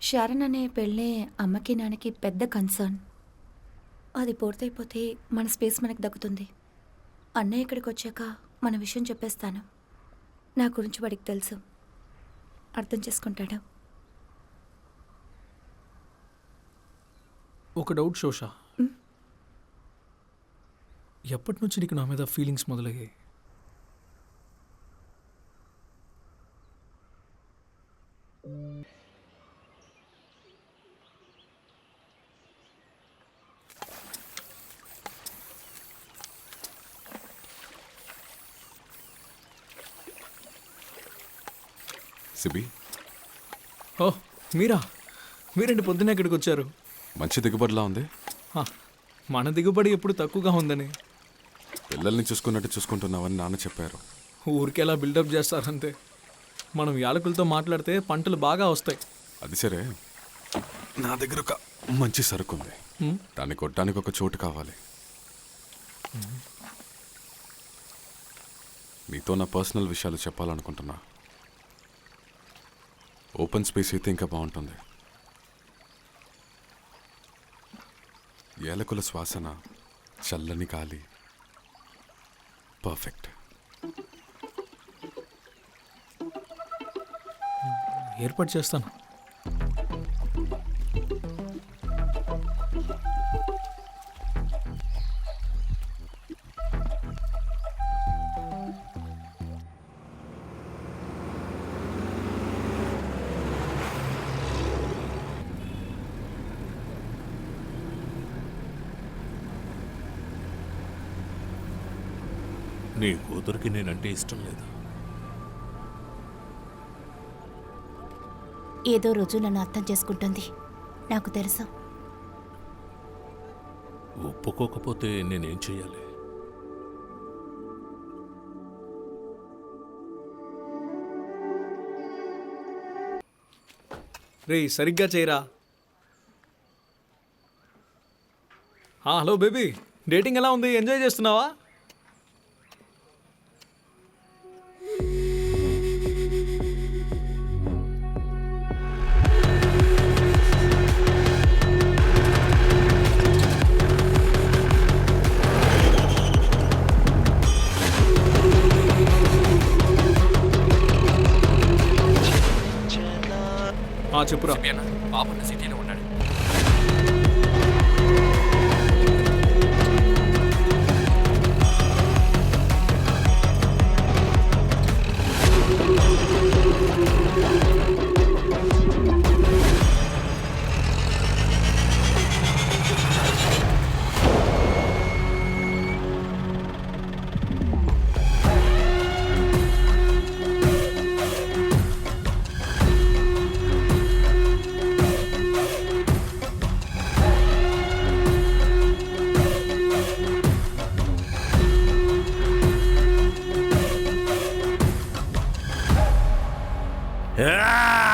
శరణ్ అనే పెళ్ళే అమ్మకి నాన్నకి పెద్ద కన్సర్న్. అది పూర్తయిపోతే మన స్పేస్ మనకు దక్కుతుంది. అన్నయ్య ఇక్కడికి వచ్చాక మన విషయం చెప్పేస్తాను. నా గురించి వాడికి తెలుసు, అర్థం చేసుకుంటాడు. ఒక డౌట్ శోష, ఎప్పటి నుంచి నీకు నా మీద ఫీలింగ్స్ మొదలయ్యాయి? సిబి, ఓ మీరేంటి పొద్దున్న ఇక్కడికి వచ్చారు? మంచి దిగుబడిలా ఉంది. హ, మన దిగుబడి ఎప్పుడు తక్కువగా ఉందని. పిల్లల్ని చూసుకున్నట్టు చూసుకుంటున్నావని నాన్న చెప్పారు. ఊరికెలా బిల్డప్ చేస్తారంతే. మనం యాలకులతో మాట్లాడితే పంటలు బాగా వస్తాయి. అది సరే, నా దగ్గర ఒక మంచి సరుకు ఉంది. దాన్ని కొట్టడానికి ఒక చోటు కావాలి. నీతో నా పర్సనల్ విషయాలు చెప్పాలనుకుంటున్నా. ఓపెన్ స్పేస్ అయితే ఇంకా బాగుంటుంది. ఏలకుల శ్వాసన, చల్లని గాలి, పర్ఫెక్ట్. ఏర్పాటు చేస్తాను. నీ కూతురికి నేనంటే ఇష్టం లేదు. ఏదో రోజు నన్ను అర్థం చేసుకుంటుంది, నాకు తెలుసు. ఒప్పుకోకపోతే నేనేం చెయ్యాలి? రేయ్, సరిగ్గా చేయరా. హలో బేబీ, డేటింగ్ ఎలా ఉంది? ఎంజాయ్ చేస్తున్నావా? చెప్పురా. బాబు సిటీలో ఉన్నాడు. ఆ!